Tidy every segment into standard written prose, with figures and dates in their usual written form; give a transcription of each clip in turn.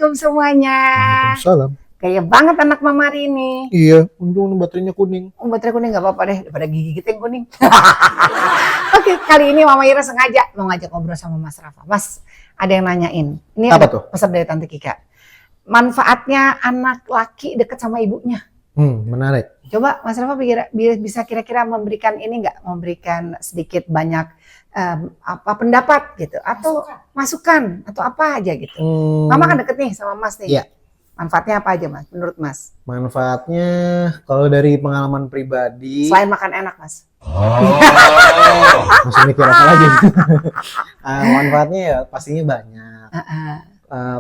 Assalamualaikum semuanya. Waalaikumsalam. Kayak banget anak mama hari ini. Iya, untung baterainya kuning. Baterai kuning nggak apa-apa deh, daripada gigi kita yang kuning. Oke, kali ini Mama Ira sengaja mau ngajak ngobrol sama Mas Rafa. Mas, ada yang nanyain. Ini Apa ada tuh? pesan dari Tante Kika. Manfaatnya anak laki deket sama ibunya. Menarik. Coba Mas Rafa bisa kira-kira memberikan ini nggak? Memberikan sedikit banyak pendapat gitu, atau masukan atau apa aja gitu. Mama kan deket nih sama Mas nih. Iya. Manfaatnya apa aja Mas, menurut Mas? Manfaatnya kalau dari pengalaman pribadi. Selain makan enak Mas. Masih mikir apa lagi? Manfaatnya ya pastinya banyak.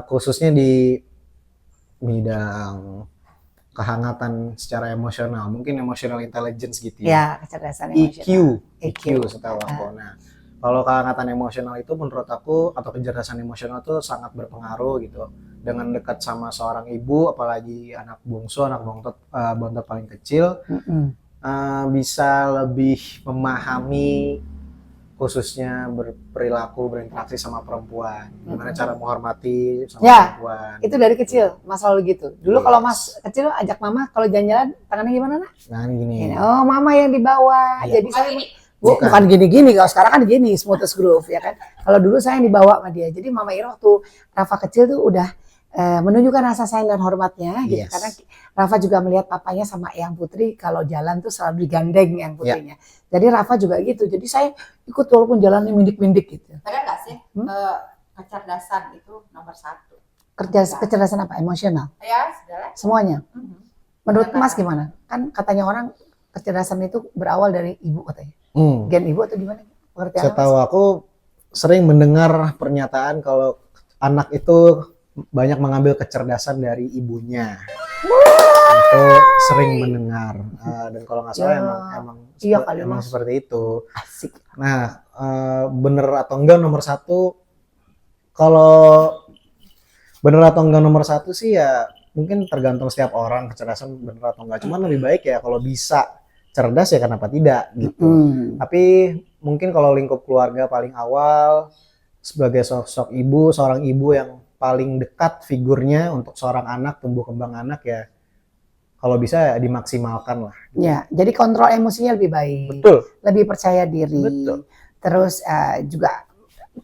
Khususnya di bidang kehangatan secara emosional, mungkin emotional intelligence gitu ya. Ya, kecerdasan EQ, emosional. setahu aku. Nah, kalau kehangatan emosional itu menurut aku atau kecerdasan emosional itu sangat berpengaruh gitu. Dengan dekat sama seorang ibu, apalagi anak bungsu, anak bontot paling kecil, bisa lebih memahami khususnya berperilaku, berinteraksi sama perempuan, gimana cara menghormati sama perempuan. Itu dari kecil, Mas selalu gitu. Dulu kalau Mas kecil ajak Mama kalau jalan-jalan tangannya gimana nah? Nah gini. Oh, Mama yang dibawa. Iya. Jadi saya bukan gini-gini, kalau sekarang kan gini, smoothest groove ya kan. Kalau dulu saya yang dibawa sama dia. Jadi Mama Ira waktu Rafa kecil tuh udah menunjukkan rasa sayang dan hormatnya gitu. Karena Rafa juga melihat papanya sama Eyang Putri kalau jalan tuh selalu digandeng Eyang Putrinya. Jadi Rafa juga gitu. Jadi saya ikut walaupun jalannya mindik-mindik gitu. Ada nggak sih kecerdasan itu nomor satu? Kecerdasan apa? Emosional? Ya, sudah. Semuanya? Menurut Mas gimana? Kan katanya orang kecerdasan itu berawal dari ibu katanya. Gen ibu atau gimana? Setahu aku sering mendengar pernyataan kalau anak itu banyak mengambil kecerdasan dari ibunya. Itu sering mendengar. Dan kalau nggak salah emang seperti itu. Asik. Nah, bener atau enggak nomor satu, kalau bener atau enggak nomor satu sih ya mungkin tergantung setiap orang kecerdasan bener atau enggak. Cuman lebih baik ya kalau bisa cerdas ya kenapa tidak gitu. Tapi mungkin kalau lingkup keluarga paling awal sebagai sosok ibu, seorang ibu yang paling dekat figurnya untuk seorang anak, tumbuh kembang anak ya kalau bisa ya dimaksimalkan lah. Ya, jadi kontrol emosinya lebih baik. Betul. Lebih percaya diri. Betul. Terus juga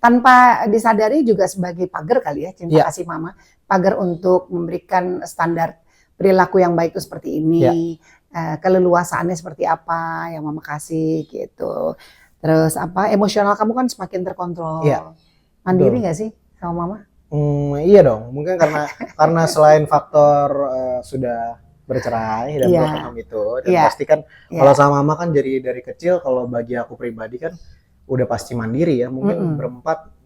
tanpa disadari juga sebagai pagar kali ya, cinta kasih mama. Pagar untuk memberikan standar perilaku yang baik itu seperti ini. Keleluasaannya seperti apa yang mama kasih gitu. Terus emosional kamu kan semakin terkontrol. Mandiri nggak sih sama mama? Iya dong, mungkin karena selain faktor sudah bercerai dan bertahun itu, dan pasti kan kalau sama mama kan dari kecil, kalau bagi aku pribadi kan udah pasti mandiri ya. Mungkin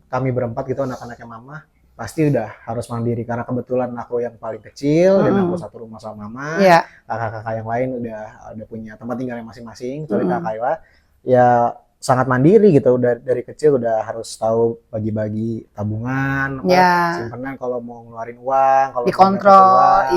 kami berempat gitu anak-anaknya mama pasti udah harus mandiri karena kebetulan aku yang paling kecil dan aku satu rumah sama mama. Kakak-kakak yang lain udah punya tempat tinggal yang masing-masing. Soalnya kakak Ila ya sangat mandiri gitu, udah dari kecil udah harus tahu bagi-bagi tabungan, simpanan kalau mau ngeluarin uang, kalau dikontrol,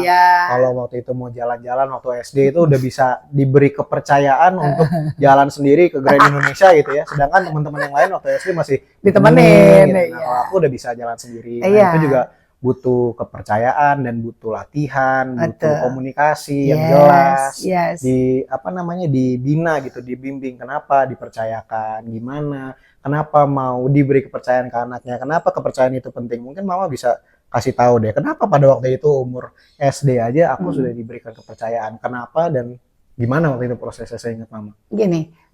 kalau waktu itu mau jalan-jalan waktu SD itu udah bisa diberi kepercayaan untuk jalan sendiri ke Grand Indonesia gitu ya, sedangkan teman-teman yang lain waktu SD masih ditemenin. Gitu. Nah, kalau aku udah bisa jalan sendiri, nah, itu juga butuh kepercayaan dan butuh latihan, butuh komunikasi yang jelas, dibina gitu, dibimbing. Kenapa dipercayakan, gimana, kenapa mau diberi kepercayaan ke anaknya, kenapa kepercayaan itu penting. Mungkin mama bisa kasih tahu deh, kenapa pada waktu itu umur SD aja aku sudah diberikan kepercayaan, kenapa dan gimana waktu itu prosesnya, saya ingat mama. Gini,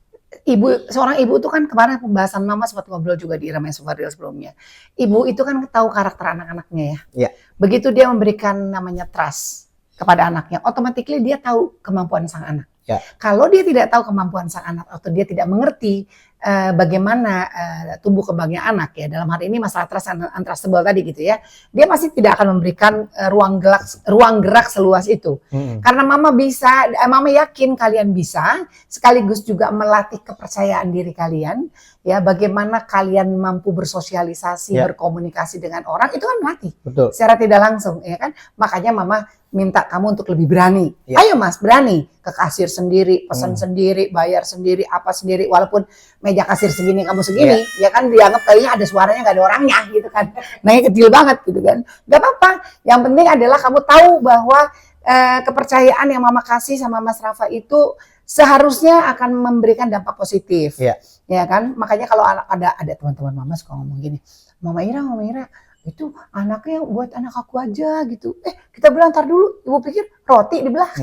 seorang ibu itu kan kemarin pembahasan mama sempat ngobrol juga di Ramai Sufaril sebelumnya. Ibu itu kan tahu karakter anak-anaknya ya. Begitu dia memberikan namanya trust kepada anaknya, otomatis dia tahu kemampuan sang anak. Kalau dia tidak tahu kemampuan sang anak atau dia tidak mengerti bagaimana tumbuh kembangnya anak ya, dalam hal ini masalah trust and untrustable tadi gitu ya, dia pasti tidak akan memberikan ruang gerak seluas itu. Karena mama yakin kalian bisa, sekaligus juga melatih kepercayaan diri kalian ya, bagaimana kalian mampu bersosialisasi, berkomunikasi dengan orang, itu kan melatih. Betul. Secara tidak langsung ya kan. Makanya mama minta kamu untuk lebih berani. Ayo Mas, berani ke kasir sendiri, pesan sendiri, bayar sendiri, apa sendiri, walaupun meja kasir segini, kamu segini, ya kan dianggap kayaknya ada suaranya nggak ada orangnya gitu kan. Nanya kecil banget gitu kan. Gak apa-apa. Yang penting adalah kamu tahu bahwa kepercayaan yang Mama kasih sama Mas Rafa itu seharusnya akan memberikan dampak positif. Ya kan? Makanya kalau ada teman-teman Mama suka ngomong gini, Mama Ira, itu anaknya buat anak aku aja gitu. Kita bilang ntar dulu, ibu pikir roti dibelah.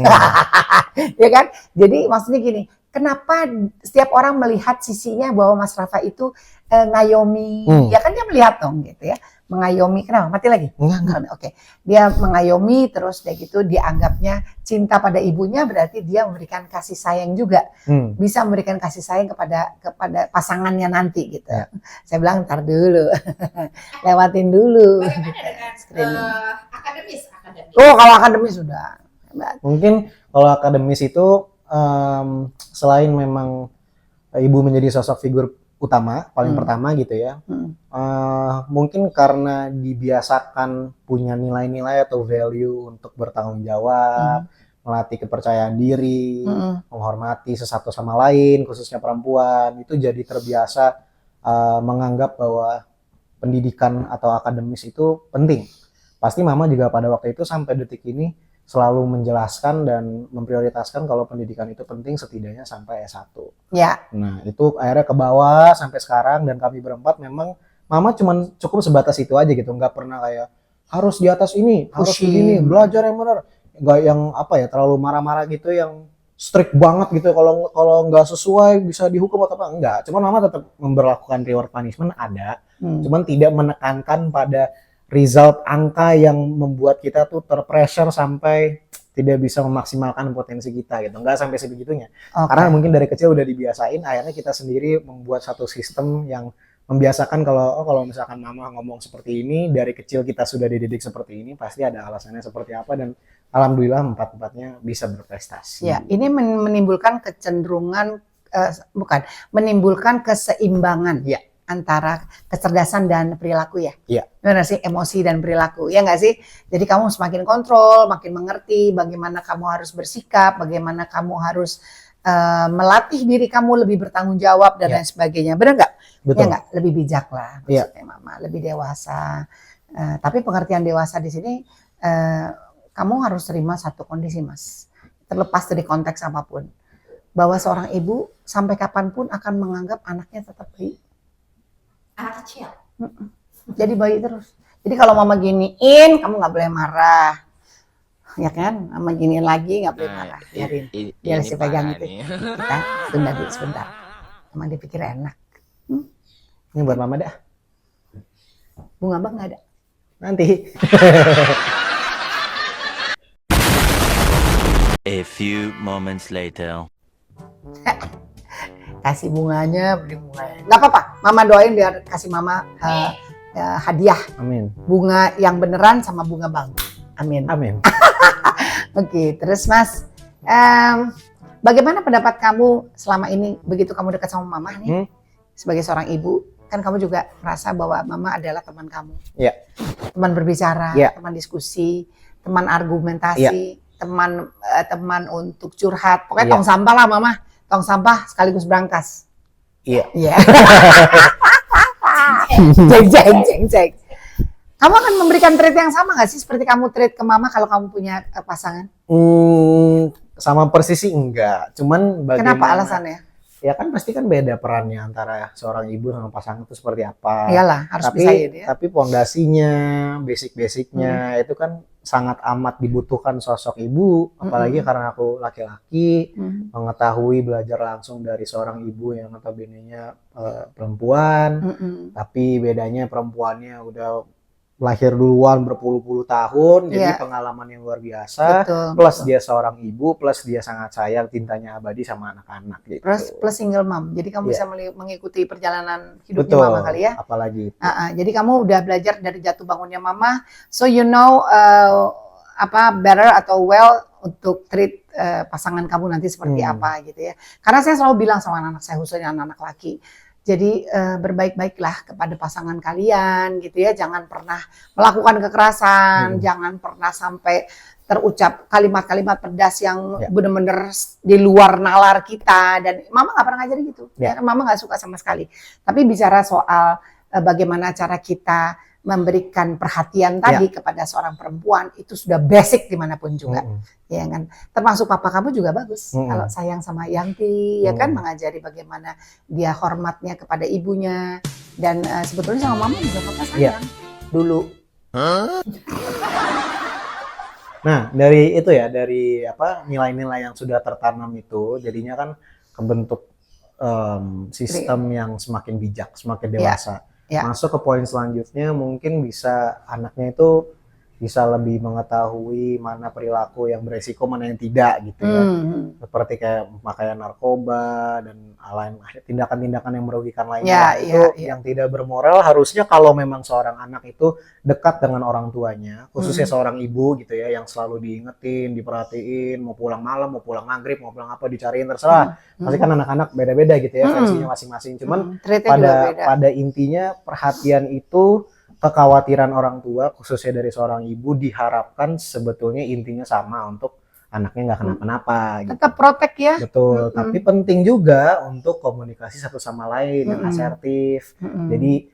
Ya kan? Jadi maksudnya gini, kenapa setiap orang melihat sisinya bahwa Mas Rafa itu ngayomi, ya kan dia melihat dong gitu ya. Mengayomi, kenapa? Mati lagi? Enggak. Oke. Dia mengayomi terus dia gitu dianggapnya cinta pada ibunya, berarti dia memberikan kasih sayang juga. Bisa memberikan kasih sayang kepada pasangannya nanti gitu. Saya bilang ntar dulu. Lewatin dulu. Bagaimana dengan akademis? Oh, kalau akademis sudah. Mungkin kalau akademis itu selain memang ibu menjadi sosok figur utama, paling pertama gitu ya. Mungkin karena dibiasakan punya nilai-nilai atau value untuk bertanggung jawab, melatih kepercayaan diri, menghormati sesatu sama lain, khususnya perempuan, itu jadi terbiasa menganggap bahwa pendidikan atau akademis itu penting. Pasti Mama juga pada waktu itu sampai detik ini selalu menjelaskan dan memprioritaskan kalau pendidikan itu penting setidaknya sampai S1. Ya. Nah, itu akhirnya ke bawah sampai sekarang dan kami berempat memang Mama cuman cukup sebatas itu aja gitu, nggak pernah kayak harus di atas ini, harus begini, belajar yang benar. Nggak yang terlalu marah-marah gitu yang strict banget gitu, kalau nggak sesuai bisa dihukum atau apa, enggak. Cuman Mama tetap memberlakukan reward punishment ada, cuman tidak menekankan pada result angka yang membuat kita tuh terpressure sampai tidak bisa memaksimalkan potensi kita gitu. Nggak sampai sebegitunya. Karena mungkin dari kecil udah dibiasain, akhirnya kita sendiri membuat satu sistem yang membiasakan kalau misalkan Mama ngomong seperti ini, dari kecil kita sudah dididik seperti ini, pasti ada alasannya seperti apa, dan alhamdulillah empat-empatnya bisa berprestasi. Ya, ini menimbulkan kecenderungan, menimbulkan keseimbangan. Ya. Antara kecerdasan dan perilaku ya. Iya. Benar sih, emosi dan perilaku. Ya nggak sih? Jadi kamu semakin kontrol, makin mengerti bagaimana kamu harus bersikap, bagaimana kamu harus melatih diri kamu lebih bertanggung jawab dan lain sebagainya. Benar nggak? Betul. Ya nggak? Lebih bijak lah maksudnya Mama, lebih dewasa. Tapi pengertian dewasa di sini kamu harus terima satu kondisi, Mas. Terlepas dari konteks apapun. Bahwa seorang ibu sampai kapanpun akan menganggap anaknya tetap bayi. Anak kecil. Jadi bayi terus. Jadi kalau Mama giniin, kamu nggak boleh marah, ya kan? Mama giniin lagi nggak boleh marah. Biarin, dia masih pegang itu. Kita tunda dulu sebentar. Emang dipikir enak. Ini buat Mama dah. Bunga Bang nggak ada. Nanti. A few moments later. Kasih bunganya, beli bunganya. Nggak apa-apa, Mama doain biar kasih Mama hadiah. Amin. Bunga yang beneran sama bunga Bang. Amin. Amin. Oke, terus Mas, bagaimana pendapat kamu selama ini begitu kamu dekat sama Mama nih? Sebagai seorang ibu, kan kamu juga merasa bahwa Mama adalah teman kamu. Iya. Teman berbicara, teman diskusi, teman argumentasi, teman untuk curhat. Pokoknya tong sampah lah Mama. Tong sampah sekaligus berangkas. Iya. Iya. Jeng. Kamu akan memberikan treat yang sama nggak sih seperti kamu treat ke Mama kalau kamu punya pasangan? Sama persis sih enggak. Cuman bagaimana? Kenapa alasannya? Ya kan pasti kan beda perannya antara seorang ibu sama pasangan itu seperti apa. Iyalah, harus bisa ya. Tapi pondasinya, basic-basicnya itu kan sangat amat dibutuhkan sosok ibu, apalagi karena aku laki-laki, mengetahui belajar langsung dari seorang ibu yang notabene-nya perempuan, tapi bedanya perempuannya udah lahir duluan berpuluh-puluh tahun, jadi pengalaman yang luar biasa. Betul, plus dia seorang ibu, plus dia sangat sayang, cintanya abadi sama anak-anak gitu. Plus single mom, jadi kamu bisa mengikuti perjalanan hidupnya Mama kali ya. Apalagi itu. Jadi kamu udah belajar dari jatuh bangunnya Mama, so you know better atau well untuk treat pasangan kamu nanti seperti apa gitu ya. Karena saya selalu bilang sama anak-anak saya, khususnya anak-anak laki, Jadi berbaik-baiklah kepada pasangan kalian gitu ya. Jangan pernah melakukan kekerasan, jangan pernah sampai terucap kalimat-kalimat pedas yang benar-benar di luar nalar kita. Dan mama nggak pernah ngajarin gitu. Ya, mama nggak suka sama sekali. Tapi bicara soal bagaimana cara kita memberikan perhatian tadi kepada seorang perempuan, itu sudah basic dimanapun juga, ya kan. Termasuk papa kamu juga bagus kalau sayang sama Yanti, ya kan, mengajari bagaimana dia hormatnya kepada ibunya, dan sebetulnya sama mama juga papa sayang dulu. Nah, dari itu ya, dari nilai-nilai yang sudah tertanam itu, jadinya kan kebentuk sistem yang semakin bijak, semakin dewasa. Masuk ke poin selanjutnya, mungkin bisa anaknya itu bisa lebih mengetahui mana perilaku yang beresiko, mana yang tidak gitu ya. Seperti kayak pemakaian narkoba dan lain tindakan-tindakan yang merugikan lainnya. Yang tidak bermoral. Harusnya kalau memang seorang anak itu dekat dengan orang tuanya, khususnya seorang ibu gitu ya, yang selalu diingetin, diperhatiin, mau pulang malam, mau pulang maghrib, mau pulang apa, dicariin, terserah. Pasti kan anak-anak beda-beda gitu ya, versinya masing-masing. Cuman pada intinya perhatian itu, kekhawatiran orang tua khususnya dari seorang ibu diharapkan sebetulnya intinya sama, untuk anaknya nggak kenapa-napa gitu. Tetap protek ya. Betul, tapi penting juga untuk komunikasi satu sama lain yang asertif. Jadi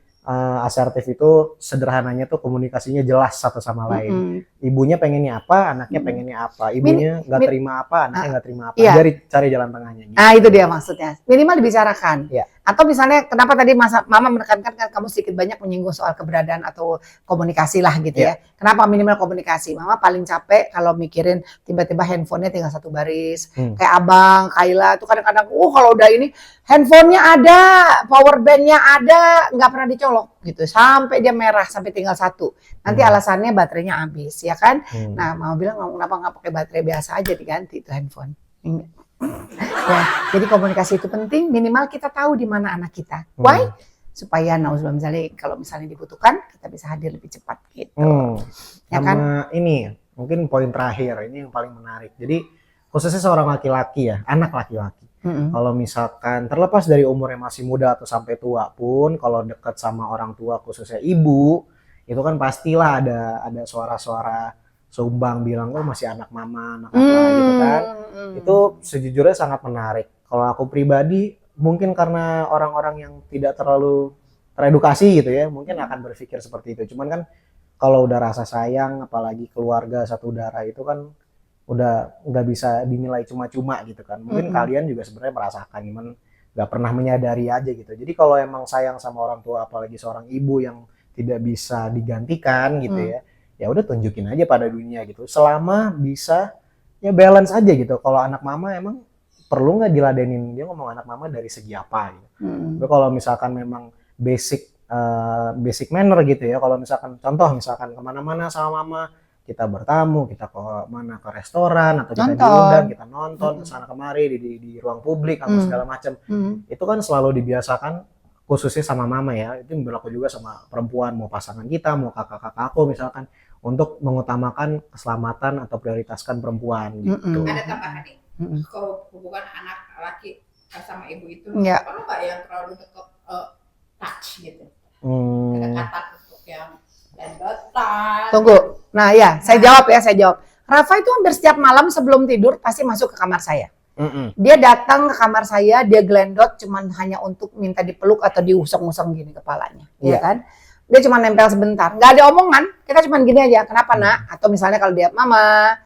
asertif itu sederhananya tuh komunikasinya jelas satu sama lain. Ibunya pengennya apa, anaknya pengennya apa. Ibunya nggak terima apa, anaknya nggak terima apa. Cari jalan tengahnya gitu. Itu dia maksudnya. Minimal dibicarakan. Atau misalnya kenapa tadi mama menekankan kan kamu sedikit banyak menyinggung soal keberadaan atau komunikasi lah gitu ya. Kenapa minimal komunikasi? Mama paling capek kalau mikirin tiba-tiba handphonenya tinggal satu baris. Kayak abang, Kayla tuh kadang-kadang kalau udah ini handphonenya ada, power bandnya ada, nggak pernah dicolok gitu. Sampai dia merah, sampai tinggal satu. Nanti alasannya baterainya habis ya kan. Nah mama bilang kenapa nggak pakai baterai biasa aja, diganti itu handphone. Ya, jadi komunikasi itu penting, minimal kita tahu di mana anak kita. Why? Supaya misalnya kalau misalnya dibutuhkan, kita bisa hadir lebih cepat gitu. Ya sama kan? Ini mungkin poin terakhir, ini yang paling menarik. Jadi khususnya seorang laki-laki ya, anak laki-laki. Kalau misalkan terlepas dari umurnya masih muda atau sampai tua pun, kalau dekat sama orang tua khususnya ibu, itu kan pastilah ada suara-suara sumbang bilang masih anak mama, anak apa gitu kan. Itu sejujurnya sangat menarik. Kalau aku pribadi mungkin karena orang-orang yang tidak terlalu teredukasi gitu ya, mungkin akan berpikir seperti itu. Cuman kan kalau udah rasa sayang, apalagi keluarga satu darah, itu kan udah nggak bisa dinilai cuma-cuma gitu kan. Mungkin kalian juga sebenarnya merasakan, cuman nggak pernah menyadari aja gitu. Jadi kalau emang sayang sama orang tua, apalagi seorang ibu yang tidak bisa digantikan gitu ya udah tunjukin aja pada dunia gitu. Selama bisa ya balance aja gitu. Kalau anak mama emang perlu nggak diladenin, dia ngomong anak mama dari segi apa gitu. Tapi kalau misalkan memang basic manner gitu ya, kalau misalkan contoh misalkan kemana-mana sama mama, kita bertamu, kita ke mana, ke restoran atau kita diundang, kita nonton kesana kemari di ruang publik atau segala macam, itu kan selalu dibiasakan khususnya sama mama ya. Itu berlaku juga sama perempuan, mau pasangan kita, mau kakak-kakak aku misalkan, untuk mengutamakan keselamatan atau prioritaskan perempuan gitu. Ada tambahan nih, kalau hubungan anak laki sama ibu itu perlu nggak yang terlalu dekat touch gitu, kedekatan untuk yang lendotan. Tunggu, saya jawab. Rafa itu hampir setiap malam sebelum tidur pasti masuk ke kamar saya. Dia datang ke kamar saya, dia glendot cuman hanya untuk minta dipeluk atau diusung-usung gini kepalanya, ya kan? Dia cuma nempel sebentar, nggak ada omongan, kita cuma gini aja, kenapa nak? Atau misalnya kalau dia mama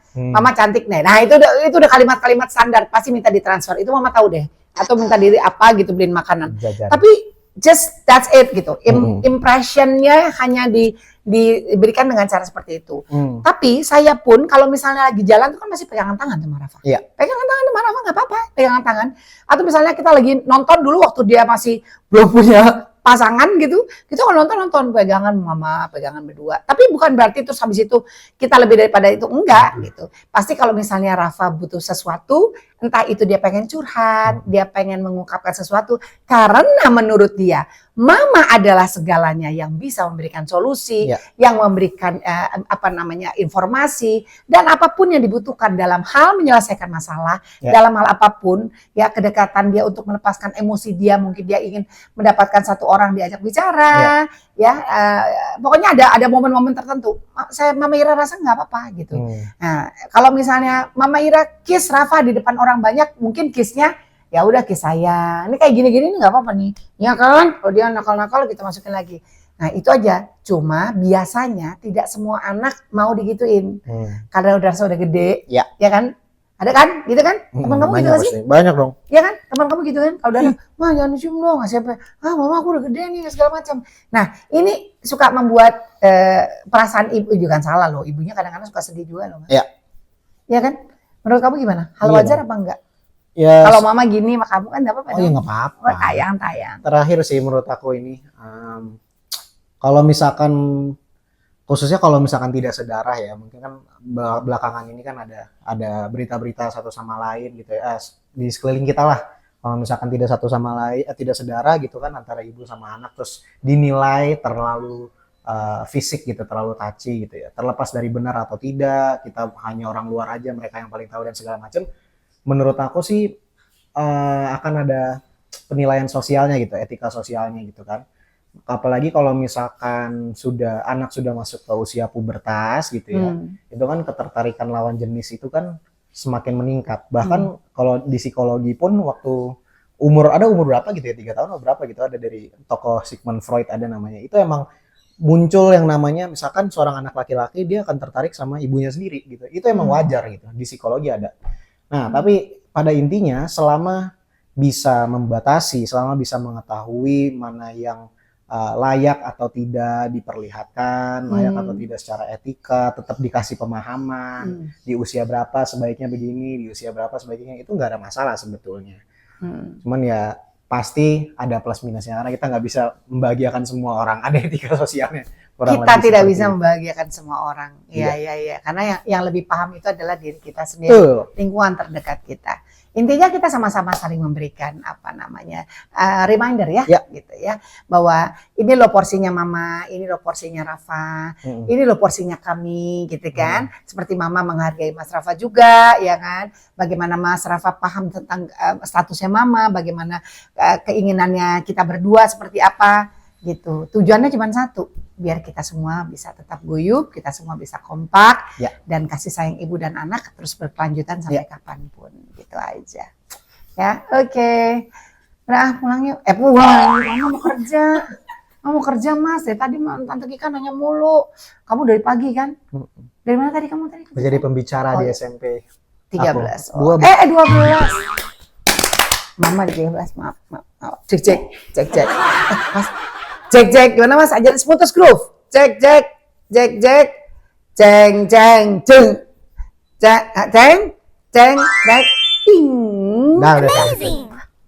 cantik nih, nah itu udah kalimat-kalimat standar, pasti minta ditransfer, itu mama tahu deh. Atau minta diri apa gitu, beliin makanan. Tapi just that's it gitu, impressionnya hanya diberikan dengan cara seperti itu. Tapi saya pun kalau misalnya lagi jalan tuh kan masih pegangan tangan sama Rafa. Pegangan tangan sama Rafa nggak apa-apa, pegangan tangan. Atau misalnya kita lagi nonton dulu waktu dia masih belum punya pasangan gitu, kita kalau nonton pegangan mama, pegangan berdua. Tapi bukan berarti terus habis itu kita lebih daripada itu, enggak gitu. Pasti kalau misalnya Rafa butuh sesuatu, Entah itu dia pengen curhat, dia pengen mengungkapkan sesuatu, karena menurut dia mama adalah segalanya yang bisa memberikan solusi, yang memberikan informasi dan apapun yang dibutuhkan dalam hal menyelesaikan masalah, dalam hal apapun, ya kedekatan dia untuk melepaskan emosi dia, mungkin dia ingin mendapatkan satu orang diajak bicara, pokoknya ada momen-momen tertentu. Mama Ira rasa nggak apa-apa gitu. Nah, kalau misalnya Mama Ira kiss Rafa di depan orang banyak, mungkin kissnya ya udah kiss sayang. Ini kayak gini-gini nggak apa-apa nih. Ya kan? Kalau dia nakal-nakal kita masukin lagi. Nah itu aja. Cuma biasanya tidak semua anak mau digituin. Karena udah gede, ya kan? Ada kan? Gitu kan? Teman kamu gitu gak sih? Banyak dong. Ya kan? Teman kamu gitu kan? Kalau udah mah jangan cium dong, siapa? Mama aku udah gede nih segala macam. Nah ini suka membuat perasaan ibu juga kan salah loh. Ibunya kadang-kadang suka sedih juga loh. Iya. Ya kan? Menurut kamu gimana? Hal wajar apa enggak? Ya, kalau mama gini, sama kamu kan enggak apa-apa. Oh ya enggak apa-apa. Tayang. Terakhir sih menurut aku ini, kalau misalkan, khususnya kalau misalkan tidak sedarah ya, mungkin kan belakangan ini kan ada berita-berita satu sama lain gitu ya, di sekeliling kita lah. Kalau misalkan tidak satu sama lain, tidak sedarah gitu kan antara ibu sama anak, terus dinilai terlalu fisik gitu, terlalu touchy gitu ya. Terlepas dari benar atau tidak, kita hanya orang luar aja, mereka yang paling tahu dan segala macam. Menurut aku sih akan ada penilaian sosialnya gitu, etika sosialnya gitu kan. Apalagi kalau misalkan anak sudah masuk ke usia pubertas gitu ya, itu kan ketertarikan lawan jenis itu kan semakin meningkat. Bahkan kalau di psikologi pun waktu umur berapa gitu ya, 3 tahun atau berapa gitu, ada dari tokoh Sigmund Freud ada namanya. Itu emang muncul yang namanya misalkan seorang anak laki-laki dia akan tertarik sama ibunya sendiri gitu. Itu emang wajar gitu, di psikologi ada. Nah, tapi pada intinya selama bisa membatasi, selama bisa mengetahui mana yang layak atau tidak diperlihatkan, layak atau tidak secara etika, tetap dikasih pemahaman, di usia berapa sebaiknya begini, di usia berapa sebaiknya, itu nggak ada masalah sebetulnya. Cuman ya pasti ada plus minusnya, karena kita nggak bisa membahagiakan semua orang, ada etika sosialnya. Kita tidak bisa membahagiakan semua orang. Iya. Karena yang lebih paham itu adalah diri kita sendiri, lingkungan terdekat kita. Intinya kita sama-sama saling memberikan reminder ya, gitu ya, bahwa ini loh porsinya mama, ini loh porsinya Rafa, ini loh porsinya kami, gitu kan. Seperti mama menghargai Mas Rafa juga, ya kan. Bagaimana Mas Rafa paham tentang statusnya mama, bagaimana keinginannya kita berdua seperti apa, gitu. Tujuannya cuma satu, biar kita semua bisa tetap guyup, kita semua bisa kompak, dan kasih sayang ibu dan anak terus berkelanjutan sampai kapanpun, gitu aja. Ya, oke. Udah pulang yuk. Pulang, mama mau kerja. Mama mau kerja Mas, dari tadi Tante Kika nanya mulu. Kamu dari pagi kan? Dari mana tadi kamu tadi? Jadi pembicara di SMP. 13. 12. Mama di 13, maaf. Cek. Mas. Cek, gimana Mas? Ajarin Smootest Groove. Cek. Ceng. Ting.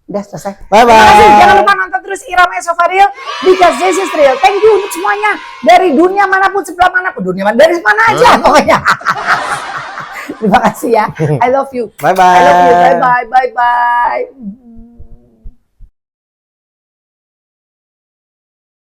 Udah selesai. Bye. Jangan lupa nonton terus Irama Sofaril because this is real. Thank you untuk semuanya dari dunia manapun, sebelah manapun, dari mana aja pokoknya. Terima kasih ya. I love you. Bye. I love you. Bye.